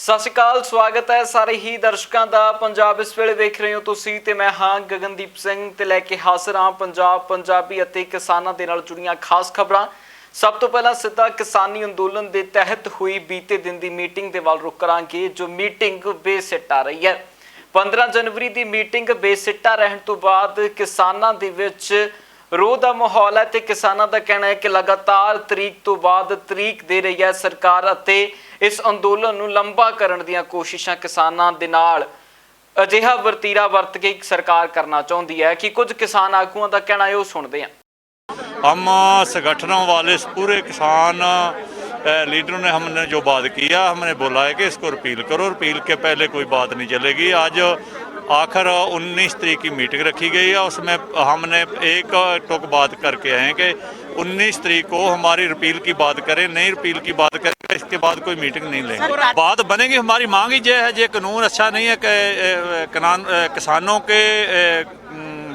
सत श्री अकाल, स्वागत है सारे ही दर्शकों का। पंजाब इस वेले वेख रहे हो तुसी ते मैं हाँ गगनदीप सिंह ते लैके हाजिर हाँ पंजाब पंजाबी अते किसानां दे नाल जुड़ियां खास खबरां। सब तो पहला सीधा किसानी अंदोलन के तहत हुई बीते दिन की मीटिंग के वाल रुख करांगे, जो मीटिंग बेसिट्टा रही है। 15 जनवरी की मीटिंग बेसिट्टा रहने तो बाद किसानां दे विच रोह का माहौल है ते किसानां दा कहना है कि लगातार तरीक तो बाद तरीक दे रही है सरकार अते इस अंदोलन नूं लंबा करन दीयां कोशिशां किसानां दे नाल अजिहा वरतीरा वरत के सरकार करना चाहती है। कि कुछ किसान आगुआं दा कहना है, वो सुनते हैं। हम संगठनों वाले पूरे किसान लीडरों ने हमने जो बात किया, हमने बोला है कि इसको रिपील करो। रिपील के पहले कोई बात नहीं चलेगी। आज आखिर 19 तारीख की मीटिंग रखी गई है, उसमें हमने एक टुक बात करके आए हैं कि 19 तारीख को हमारी रिपील की बात करें। नहीं रिपील की बात करें, इसके बाद कोई मीटिंग नहीं लेंगे। बात बनेगी। हमारी मांग ही ये है, ये कानून अच्छा नहीं है कि किसानों के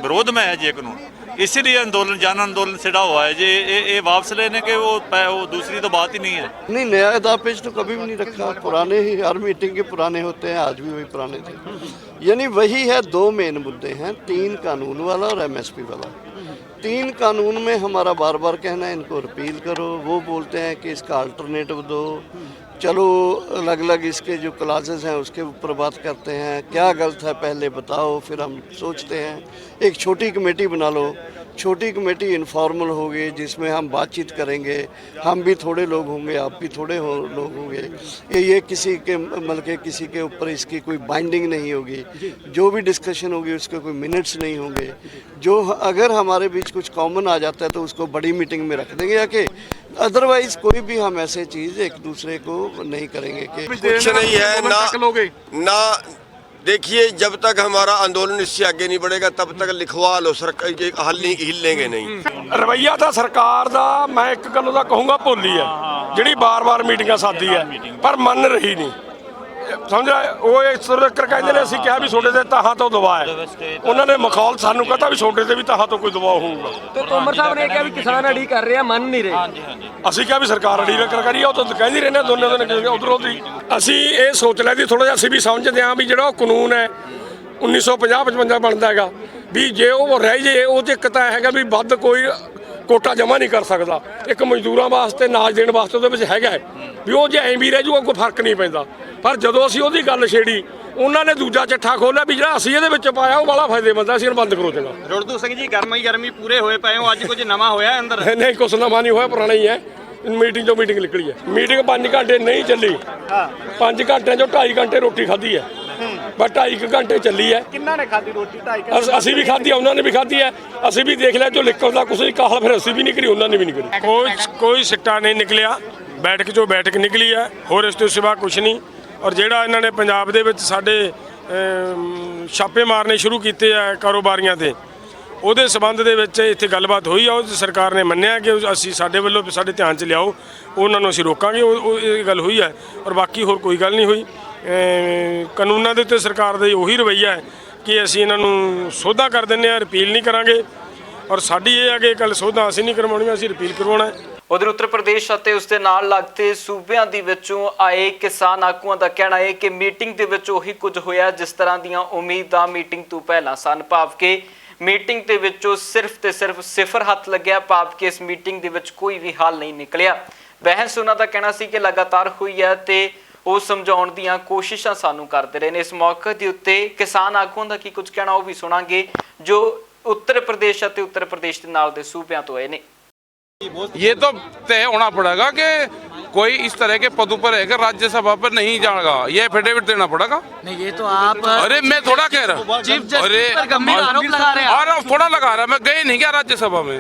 विरोध में है ये कानून, इसीलिए आंदोलन जन आंदोलन छिड़ा हुआ है। ये वापस लेने के वो दूसरी तो बात ही नहीं है। नहीं, नया अदापेज तो कभी भी नहीं रखा। पुराने ही हर मीटिंग के पुराने होते हैं, आज भी वही पुराने थे। यानी वही है, दो मेन मुद्दे हैं, 3 कानून वाला और एमएसपी वाला। 3 कानून में हमारा बार बार कहना है इनको रिपील करो। वो बोलते हैं कि इसका अल्टरनेटिव दो। चलो अलग अलग इसके जो क्लासेस हैं उसके ऊपर बात करते हैं, क्या गलत है पहले बताओ, फिर हम सोचते हैं। एक छोटी कमेटी बना लो, छोटी कमेटी इनफॉर्मल होगी जिसमें हम बातचीत करेंगे। हम भी थोड़े लोग होंगे, आप भी थोड़े लोग होंगे। ये किसी के बल्कि किसी के ऊपर इसकी कोई बाइंडिंग नहीं होगी। जो भी डिस्कशन होगी उसके कोई मिनट्स नहीं होंगे। जो अगर हमारे बीच कुछ कॉमन आ जाता है तो उसको बड़ी मीटिंग में रख देंगे आके। अदरवाइज कोई भी हम ऐसे चीज़ एक दूसरे को नहीं करेंगे कि कुछ नहीं है ना। देखिए, जब तक हमारा आंदोलन इससे आगे नहीं बढ़ेगा तब तक लिखवा लो, सरकार हल नहीं हिलेंगे नहीं। रवैया था सरकार का, मैं एक गल का कहूँगा भोली है, जी बार बार मीटिंग साधी है पर मन रही नहीं। समझा वो इस तरह कहते हैं असं क्या भी छोटे से तहां तो दबा है, उन्होंने मखौल सानू कहता भी छोटे से भी तहां तो कोई दबाव होगा। तो तोमर साहब ने कहा भी किसान अड़ी कर रहे हैं, मन नहीं रहे। ਅਸੀਂ ਕਿਹਾ ਵੀ ਸਰਕਾਰ ਅੜੀ ਨਾ ਕਰੀ ਆ, ਉਹ ਤਾਂ ਕਹਿੰਦੀ ਰਹਿੰਦੇ ਦੋਨੇ ਉਧਰੋਂ ਦੀ। ਅਸੀਂ ਇਹ ਸੋਚ ਲਿਆ ਸੀ ਥੋੜਾ ਜਿਹਾ, ਅਸੀਂ ਵੀ ਸਮਝਦੇ ਹਾਂ ਵੀ ਜਿਹੜਾ ਉਹ ਕਾਨੂੰਨ ਹੈ 1950-55 ਬਣਦਾ ਹੈਗਾ ਵੀ ਜੇ ਉਹ ਰਹਿ ਜੇ ਉਹ 'ਚ ਇੱਕ ਤਾਂ ਹੈਗਾ ਵੀ ਵੱਧ ਕੋਈ ਕੋਟਾ ਜਮ੍ਹਾਂ ਨਹੀਂ ਕਰ ਸਕਦਾ। ਇੱਕ ਮਜ਼ਦੂਰਾਂ ਵਾਸਤੇ ਨਾਜ ਦੇਣ ਵਾਸਤੇ ਉਹਦੇ ਵਿੱਚ ਹੈਗਾ ਵੀ ਉਹ ਜੇ ਐਂ ਵੀ ਰਹਿ ਜੂਗਾ ਕੋਈ ਫਰਕ ਨਹੀਂ ਪੈਂਦਾ। ਪਰ ਜਦੋਂ ਅਸੀਂ ਉਹਦੀ ਗੱਲ ਛੇੜੀ, ਉਹਨਾਂ ਨੇ ਦੂਜਾ ਚੱਠਾ ਖੋਲਿਆ ਵੀ ਜਿਹੜਾ ਅਸੀਂ ਇਹਦੇ ਵਿੱਚ ਪਾਇਆ ਉਹ ਬੜਾ ਫਾਇਦੇਮੰਦ ਹੈ, ਅਸੀਂ ਇਹਨੂੰ ਬੰਦ ਕਰੋ ਦੇਣਾ। ਰੁੜਦੂ ਸਿੰਘ ਜੀ, ਗਰਮੀ ਪੂਰੇ ਹੋਏ ਪਏ ਹੋ, ਅੱਜ ਕੁਝ ਨਵਾਂ ਹੋਇਆ ਅੰਦਰ? ਨਹੀਂ, ਕੁਛ ਨਵਾਂ ਨਹੀਂ ਹੋਇਆ, ਪੁਰਾਣਾ ਹੀ ਹੈ। ਮੀਟਿੰਗ ਤੋਂ ਮੀਟਿੰਗ ਨਿਕਲੀ ਹੈ। ਮੀਟਿੰਗ 5 ਘੰਟੇ ਨਹੀਂ ਚੱਲੀ। 5 ਘੰਟਿਆਂ 'ਚੋਂ 2.5 ਘੰਟੇ ਰੋਟੀ ਖਾਧੀ ਹੈ, ਬਸ 2.5 ਘੰਟੇ ਚੱਲੀ ਹੈ। ਕਿੰਨਾ ਨੇ ਖਾਧੀ ਰੋਟੀ? 2.5 ਘੰਟੇ ਅਸੀਂ ਵੀ ਖਾਧੀ, ਉਹਨਾਂ ਨੇ ਵੀ ਖਾਧੀ ਹੈ। ਅਸੀਂ ਵੀ ਦੇਖ ਲਿਆ ਜੋ ਨਿਕਲਦਾ ਕੁਛ ਨਹੀਂ, ਕਾਹਲ ਫਿਰ ਅਸੀਂ ਵੀ ਨਹੀਂ ਕਰੀ, ਉਹਨਾਂ ਨੇ ਵੀ ਨਹੀਂ ਕਰੀ। ਕੋਈ ਸਿੱਟਾ ਨਹੀਂ ਨਿਕਲਿਆ, ਬੈਠਕ 'ਚੋਂ ਬੈਠਕ ਨਿਕਲੀ ਹੈ, ਹੋਰ ਇਸ ਤੋਂ ਸਿਵਾ ਕੁਛ ਨਹੀਂ। ਔਰ ਜਿਹੜਾ ਇਹਨਾਂ ਨੇ ਪੰਜਾਬ ਦੇ ਵਿੱਚ ਸਾਡੇ ਛਾਪੇ ਮਾਰਨੇ ਸ਼ੁਰੂ ਕੀਤੇ ਆ ਕਾਰੋਬਾਰੀਆਂ ਤੇ, ਉਹਦੇ ਸਬੰਧ ਦੇ ਵਿੱਚ ਇੱਥੇ ਗੱਲਬਾਤ ਹੋਈ ਆ। ਉਹ ਸਰਕਾਰ ਨੇ ਮੰਨਿਆ ਕਿ ਅਸੀਂ ਸਾਡੇ ਵੱਲੋਂ ਸਾਡੇ ਧਿਆਨ 'ਚ ਲਿਆਓ, ਉਹਨਾਂ ਨੂੰ ਅਸੀਂ ਰੋਕਾਂਗੇ। ਉਹ ਇਹ ਗੱਲ ਹੋਈ ਹੈ। ਔਰ ਬਾਕੀ ਹੋਰ ਕੋਈ ਗੱਲ ਨਹੀਂ ਹੋਈ। ਕਾਨੂੰਨਾਂ ਦੇ ਉੱਤੇ ਸਰਕਾਰ ਦਾ ਉਹੀ ਰਵੱਈਆ ਹੈ ਕਿ ਅਸੀਂ ਇਹਨਾਂ ਨੂੰ ਸੋਧਾਂ ਕਰ ਦਿੰਦੇ ਹਾਂ, ਰਿਪੀਲ ਨਹੀਂ ਕਰਾਂਗੇ। ਔਰ ਸਾਡੀ ਇਹ ਹੈ ਕਿ ਕੱਲ੍ਹ ਸੋਧਾਂ ਅਸੀਂ ਨਹੀਂ ਕਰਵਾਉਣੀਆਂ, ਅਸੀਂ ਰਿਪੀਲ ਕਰਵਾਉਣਾ ਹੈ। उधर उत्तर प्रदेश ਅਤੇ ਉਸਦੇ ਨਾਲ ਲੱਗਦੇ ਸੂਬਿਆਂ ਦੇ ਵਿੱਚੋਂ ਆਏ ਕਿਸਾਨ ਆਗੂਆਂ ਦਾ ਕਹਿਣਾ ਹੈ ਕਿ ਮੀਟਿੰਗ ਦੇ ਵਿੱਚ ਉਹੀ ਕੁਝ ਹੋਇਆ ਜਿਸ ਤਰ੍ਹਾਂ ਦੀਆਂ ਉਮੀਦਾਂ ਮੀਟਿੰਗ ਤੋਂ ਪਹਿਲਾਂ ਸਨ। ਭਾਵ ਕਿ ਮੀਟਿੰਗ ਦੇ ਵਿੱਚੋਂ ਸਿਰਫ ਤੇ ਸਿਰਫ ਸਿਫਰ ਹੱਥ ਲੱਗਿਆ। ਭਾਵ ਕਿ ਇਸ ਮੀਟਿੰਗ ਦੇ ਵਿੱਚ ਕੋਈ ਵੀ ਹੱਲ ਨਹੀਂ ਨਿਕਲਿਆ। ਬਹਿਸ ਉਹਨਾਂ ਦਾ ਕਹਿਣਾ ਸੀ ਕਿ ਲਗਾਤਾਰ ਹੋਈ ਹੈ ਤੇ ਉਹ ਸਮਝਾਉਣ ਦੀਆਂ ਕੋਸ਼ਿਸ਼ਾਂ ਸਾਨੂੰ ਕਰਦੇ ਰਹੇ ਨੇ। ਇਸ ਮੌਕੇ ਦੇ ਉੱਤੇ ਕਿਸਾਨ ਆਗੂਆਂ ਦਾ ਕੀ ਕੁਝ ਕਹਿਣਾ ਉਹ ਵੀ ਸੁਣਾਂਗੇ, ਜੋ उत्तर प्रदेश ਅਤੇ उत्तर प्रदेश ਦੇ ਨਾਲ ਦੇ ਸੂਬਿਆਂ ਤੋਂ ਆਏ ਨੇ। ये तो तय होना पड़ेगा कि कोई इस तरह के पदों पर रहेगा राज्यसभा पर नहीं जाएगा, ये एफिडेविट देना पड़ेगा। नहीं, ये तो आप अरे मैं थोड़ा कह रहा, चीफ जस्टिस पर गंभीर आरोप लगा रहे हैं। आरोप थोड़ा लगा रहा, मैं गए नहीं क्या राज्यसभा में?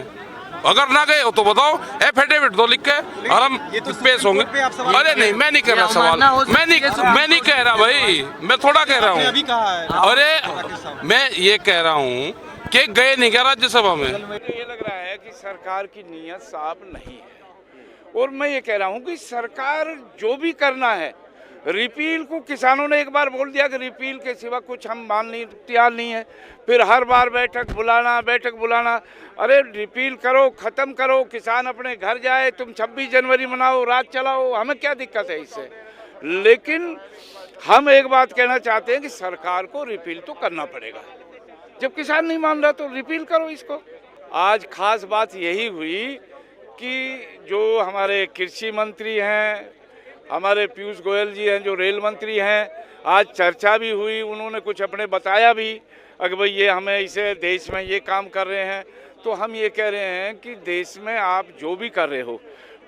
अगर ना गए हो तो बताओ, एफिडेविट तो लिख के और हम पेश होंगे। अरे नहीं, मैं नहीं कर रहा सवाल, मैं नहीं कह रहा भाई, मैं थोड़ा कह रहा हूँ। अरे मैं ये कह रहा हूँ कि गए नहीं क्या राज्यसभा में? ये लग रहा है कि सरकार की नीयत साफ नहीं है। और मैं ये कह रहा हूँ कि सरकार जो भी करना है, रिपील को किसानों ने एक बार बोल दिया कि रिपील के सिवा कुछ हम मान नहीं, तैयार नहीं है। फिर हर बार बैठक बुलाना। अरे रिपील करो, ख़त्म करो, किसान अपने घर जाए, तुम 26 जनवरी मनाओ, रात चलाओ, हमें क्या दिक्कत है इससे। लेकिन हम एक बात कहना चाहते हैं कि सरकार को रिपील तो करना पड़ेगा। जब किसान नहीं मान रहा तो रिपील करो इसको। आज खास बात यही हुई कि जो हमारे कृषि मंत्री हैं, हमारे पीयूष गोयल जी हैं जो रेल मंत्री हैं, आज चर्चा भी हुई, उन्होंने कुछ अपने बताया भी अगर भाई ये हमें इसे देश में ये काम कर रहे हैं। तो हम ये कह रहे हैं कि देश में आप जो भी कर रहे हो,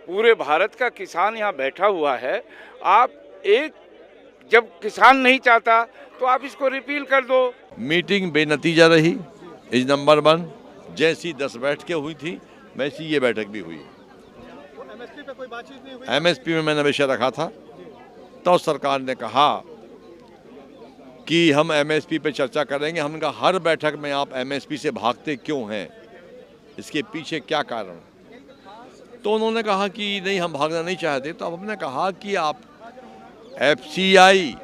पूरे भारत का किसान यहाँ बैठा हुआ है, आप एक जब किसान नहीं चाहता तो आप इसको रिपील कर दो। मीटिंग बेनतीजा रही इज नंबर 1। जैसी 10 बैठकें हुई थी वैसी ये बैठक भी हुई। एमएसपी में मैंने विषय रखा था तो सरकार ने कहा कि हम एमएसपी पे चर्चा करेंगे। हमने कहा हर बैठक में आप एमएसपी से भागते क्यों हैं, इसके पीछे क्या कारण। तो उन्होंने कहा कि नहीं हम भागना नहीं चाहते। तो अब हमने कहा कि आप एफसीआई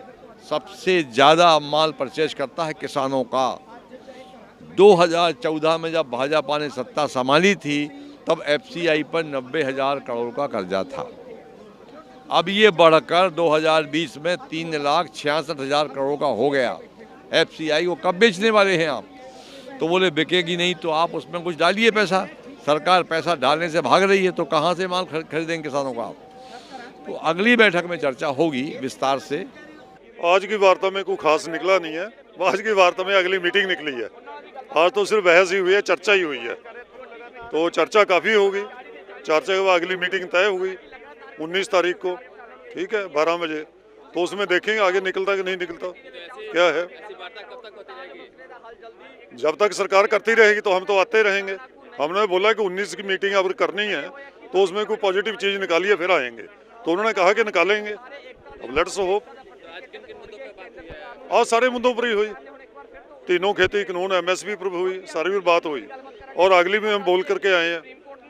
सबसे ज़्यादा माल परचेज करता है किसानों का। 2014 में जब भाजपा ने सत्ता संभाली थी तब एफसीआई पर 90,000 करोड़ का कर्जा था। अब ये बढ़कर 2020 में 3,66,000 करोड़ का हो गया। एफसीआई को कब बेचने वाले हैं आप? तो बोले बिकेगी नहीं तो आप उसमें कुछ डालिए पैसा। सरकार पैसा डालने से भाग रही है तो कहाँ से माल खरीदेंगे किसानों का? तो अगली बैठक में चर्चा होगी विस्तार से। आज की वार्ता में कोई खास निकला नहीं है। आज की वार्ता में अगली मीटिंग निकली है। आज तो सिर्फ बहस ही हुई है, चर्चा ही हुई है। तो चर्चा काफ़ी होगी। चर्चा के बाद अगली मीटिंग तय हुई 19 तारीख को, ठीक है, 12 बजे। तो उसमें देखेंगे आगे निकलता कि नहीं निकलता क्या है। जब तक सरकार करती रहेगी तो हम तो आते रहेंगे। हमने बोला कि 19 की मीटिंग अगर करनी है तो उसमें कोई पॉजिटिव चीज़ निकालिए फिर आएंगे। तो उन्होंने कहा कि निकालेंगे। अब लेट्स होप। आज सारे मुद्दों पर ही हुई, तीनों खेती कानून एमएसपी पर हुई, सारी भी बात हुई। और अगली भी हम बोल करके आए हैं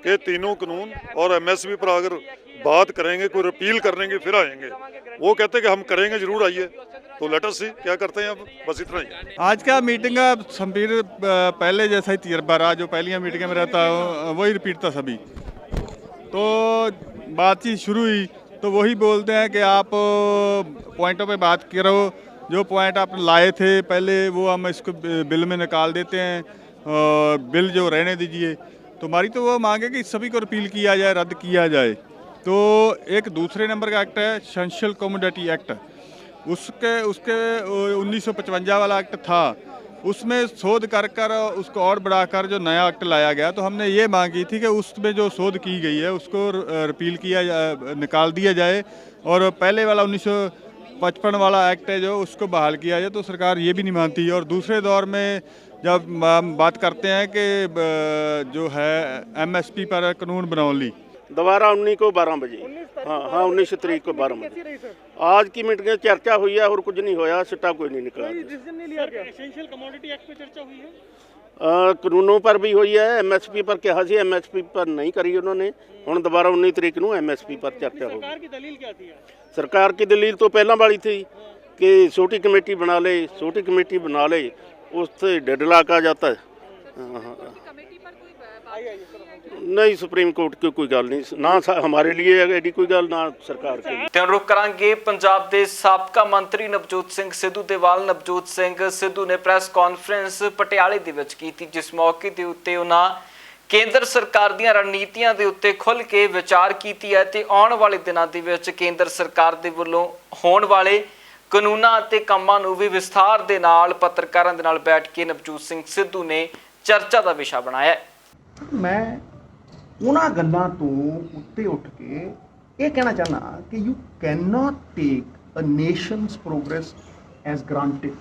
कि तीनों कानून और एमएसपी पर अगर बात करेंगे, कोई रिपील करेंगे फिर आएंगे। वो कहते हैं कि हम करेंगे, जरूर आइए। तो लेट अस सी क्या करते हैं। अब बस इतना ही। आज का मीटिंग का संपीर पहले जैसा ही तजर्बा रहा। जो पहली मीटिंग में रहता वही रिपीट था सभी। तो बातचीत शुरू हुई तो वही बोलते हैं कि आप पॉइंटों पे बात करो। जो पॉइंट आप लाए थे पहले वो हम इसको बिल में निकाल देते हैं, बिल जो रहने दीजिए। तो हमारी तो वो मांग है कि सभी को रिपील किया जाए, रद्द किया जाए। तो एक दूसरे नंबर का एक्ट है एसेंशियल कमोडिटी एक्ट। उसके 1955 वाला एक्ट था, उसमें शोध कर उसको और बढ़ाकर जो नया एक्ट लाया गया। तो हमने ये मांग की थी कि उसमें जो शोध की गई है उसको रिपील किया निकाल दिया जाए और पहले वाला 1955 वाला एक्ट है जो उसको बहाल किया जाए। तो सरकार ये भी नहीं मानती। और दूसरे दौर में जब हम बात करते हैं कि जो है एमएसपी पर कानून बनाओ ली दोबारा 19 को 12 बजे, हाँ 19 तारीख को 12 बजे आज की मीटिंग में चर्चा हुई है और कुछ नहीं होया, सिट्टा कोई नहीं निकला। एसेंशियल कमोडिटी एक्ट पे चर्चा हुई है, कानूनों पर भी हुई है, एमएसपी पर कहा सी, एमएसपी पर नहीं करी उन्होंने। हुण दोबारा 19 तारीख को एमएसपी पर चर्चा होगी। सरकार की दलील क्या थी? सरकार की दलील तो पहला वाली थी कि छोटी कमेटी बना ले, छोटी कमेटी बना ले, उससे 1.5 लाख आ जाता है। नहीं, सुप्रीम कोर्ट की कोई गल नहीं ना, हमारे लिए एडी कोई गल ना सरकार के लिए। ਤੇ ਰੁਕ ਕਰਾਂਗੇ ਪੰਜਾਬ ਦੇ ਸਾਬਕਾ ਮੰਤਰੀ ਨਵਜੋਤ ਸਿੰਘ ਸਿੱਧੂ ਦੇ ਵੱਲ। ਨਵਜੋਤ ਸਿੰਘ ਸਿੱਧੂ ਨੇ ਪ੍ਰੈਸ ਕਾਨਫਰੰਸ ਪਟਿਆਲੇ ਦੇ ਵਿੱਚ ਕੀਤੀ, ਜਿਸ ਮੌਕੇ ਦੇ ਉੱਤੇ ਉਹਨਾਂ ਕੇਂਦਰ ਸਰਕਾਰ ਦੀਆਂ ਰਣਨੀਤੀਆਂ ਦੇ ਉੱਤੇ ਖੁੱਲ੍ਹ ਕੇ ਵਿਚਾਰ ਕੀਤੀ ਹੈ ਤੇ ਆਉਣ ਵਾਲੇ ਦਿਨਾਂ ਦੇ ਵਿੱਚ ਕੇਂਦਰ ਸਰਕਾਰ ਦੇ ਵੱਲੋਂ ਹੋਣ ਵਾਲੇ ਕਾਨੂੰਨਾਂ ਅਤੇ ਕੰਮਾਂ ਨੂੰ ਵੀ ਵਿਸਥਾਰ ਦੇ ਨਾਲ ਪੱਤਰਕਾਰਾਂ ਦੇ ਨਾਲ ਬੈਠ ਕੇ ਨਵਜੋਤ ਸਿੰਘ ਸਿੱਧੂ ਨੇ ਚਰਚਾ ਦਾ ਵਿਸ਼ਾ ਬਣਾਇਆ ਹੈ। ਮੈਂ ਉਹਨਾਂ ਗੱਲਾਂ ਤੋਂ ਉੱਤੇ ਉੱਠ ਕੇ ਇਹ ਕਹਿਣਾ ਚਾਹੁੰਦਾ ਕਿ you can not take a nation's progress as granted.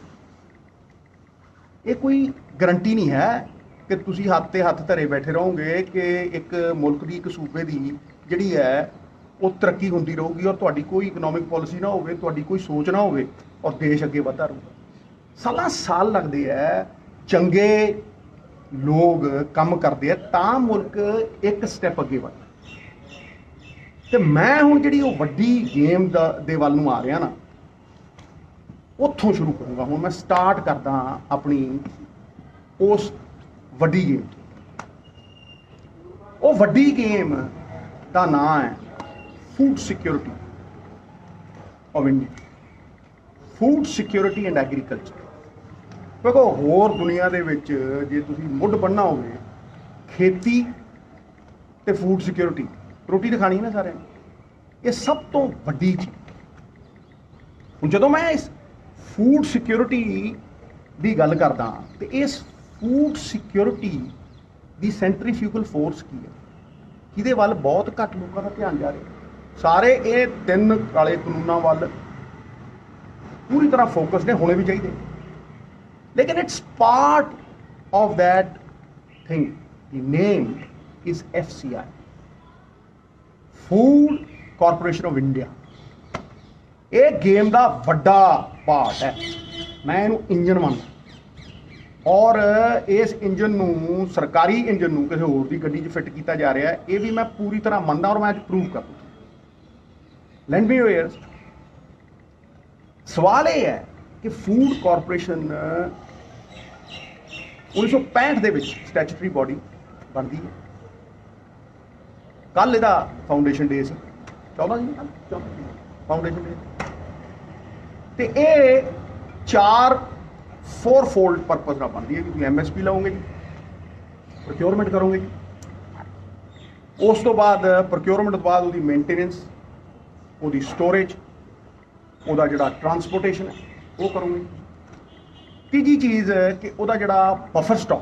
ਇਹ ਕੋਈ ਗਰੰਟੀ ਨਹੀਂ ਹੈ ਕਿ ਤੁਸੀਂ ਹੱਥ ਤੇ ਹੱਥ ਧਰੇ ਬੈਠੇ ਰਹੋਗੇ ਕਿ ਇੱਕ ਮੁਲਕ ਦੀ, ਇੱਕ ਸੂਬੇ ਦੀ ਜਿਹੜੀ ਹੈ ਉਹ ਤਰੱਕੀ ਹੁੰਦੀ ਰਹੂਗੀ ਔਰ ਤੁਹਾਡੀ ਕੋਈ ਇਕਨੋਮਿਕ ਪਾਲਿਸੀ ਨਾ ਹੋਵੇ, ਤੁਹਾਡੀ ਕੋਈ ਸੋਚ ਨਾ ਹੋਵੇ ਔਰ ਦੇਸ਼ ਅੱਗੇ ਵਧਦਾ ਰਹੂਗਾ। ਸਾਲ ਲੱਗਦੇ ਹੈ, ਚੰਗੇ ਲੋਕ ਕੰਮ ਕਰਦੇ ਆ ਤਾਂ ਮੁਲਕ ਇੱਕ ਸਟੈਪ ਅੱਗੇ ਵਧਦਾ। ਤੇ ਮੈਂ ਹੁਣ ਜਿਹੜੀ ਉਹ ਵੱਡੀ ਗੇਮ ਦੇ ਵੱਲ ਨੂੰ ਆ ਰਿਹਾ ਨਾ, ਉੱਥੋਂ ਸ਼ੁਰੂ ਕਰੂੰਗਾ। ਹੁਣ ਮੈਂ ਸਟਾਰਟ ਕਰਦਾ ਆਪਣੀ ਉਸ ਵੱਡੀ ਗੇਮ। ਉਹ ਵੱਡੀ ਗੇਮ ਦਾ ਨਾਂ ਹੈ food security of India. Food security and agriculture. ਦੇਖੋ ਹੋਰ ਦੁਨੀਆ ਦੇ ਵਿੱਚ ਜੇ ਤੁਸੀਂ ਮੁੱਢ ਬੰਨ੍ਹਣਾ ਹੋਵੇ ਖੇਤੀ ਤੇ ਫੂਡ ਸਿਕਿਉਰਿਟੀ, ਰੋਟੀ ਤਾਂ ਖਾਣੀ ਹੈ ਨਾ ਸਾਰਿਆਂ ਨੇ, ਇਹ ਸਭ ਤੋਂ ਵੱਡੀ ਚੀਜ਼। ਹੁਣ ਜਦੋਂ ਮੈਂ ਇਸ ਫੂਡ ਸਿਕਿਉਰਿਟੀ ਦੀ ਗੱਲ ਕਰਦਾ ਤੇ ਇਸ ਫੂਡ ਸਿਕਿਉਰਿਟੀ ਦੀ ਸੈਂਟਰੀਫਿਊਗਲ ਫੋਰਸ ਕੀ ਹੈ, ਜਿਹਦੇ ਵੱਲ ਬਹੁਤ ਘੱਟ ਲੋਕਾਂ ਦਾ ਧਿਆਨ ਜਾ ਰਿਹਾ। ਸਾਰੇ ਇਹ 3 ਕਾਲੇ ਕਾਨੂੰਨਾਂ ਵੱਲ ਪੂਰੀ ਤਰ੍ਹਾਂ ਫੋਕਸ ਨੇ, ਹੋਣੇ ਵੀ ਚਾਹੀਦੇ, ਲੇਕਿਨ it's part of that thing. The name is FCI, food corporation of India. ਇਹ ਗੇਮ ਦਾ ਵੱਡਾ ਪਾਰਟ ਹੈ, ਮੈਂ ਇਹਨੂੰ ਇੰਜਨ ਮੰਨਦਾ। ਔਰ ਇਸ ਇੰਜਨ ਨੂੰ, ਸਰਕਾਰੀ ਇੰਜਨ ਨੂੰ ਕਿਸੇ ਹੋਰ ਦੀ ਗੱਡੀ 'ਚ ਫਿੱਟ ਕੀਤਾ ਜਾ ਰਿਹਾ, ਇਹ ਵੀ ਮੈਂ ਪੂਰੀ ਤਰ੍ਹਾਂ ਮੰਨਦਾ ਔਰ ਮੈਂ ਅੱਜ ਪ੍ਰੂਵ ਕਰ ਦੂੰ। ਲੈਂਡ ਮੀ ਵੇਅਰ ਸਵਾਲ ਇਹ ਹੈ ਕਿ ਫੂਡ ਕਾਰਪੋਰੇਸ਼ਨ 1965 ਦੇ ਵਿੱਚ ਸਟੈਚੂਟਰੀ ਬੋਡੀ ਬਣਦੀ ਹੈ। ਕੱਲ ਇਹਦਾ ਫਾਊਂਡੇਸ਼ਨ ਡੇ ਸੀ, 14 ਜੀ ਕੱਲ ਫਾਊਂਡੇਸ਼ਨ ਡੇ, ਤੇ ਇਹ 4 ਫੋਲਡ ਪਰਪਸ ਨਾਲ ਬਣਦੀ ਹੈ ਕਿ ਤੁਸੀਂ MSP ਲਾਓਗੇ ਜੀ, ਪ੍ਰੋਕਿਉਰਮੈਂਟ ਕਰੋਗੇ ਜੀ, ਉਸ ਤੋਂ ਬਾਅਦ ਪ੍ਰੋਕਿਉਰਮੈਂਟ ਤੋਂ ਬਾਅਦ ਉਹਦੀ ਮੇਨਟੇਨੈਂਸ, ਉਹਦੀ ਸਟੋਰੇਜ, ਉਹਦਾ ਜਿਹੜਾ ਟਰਾਂਸਪੋਰਟੇਸ਼ਨ ਹੈ ਉਹ ਕਰੋਗੇ। ਤੀਜੀ ਚੀਜ਼ ਕਿ ਉਹਦਾ ਜਿਹੜਾ ਬਫਰ ਸਟਾਕ,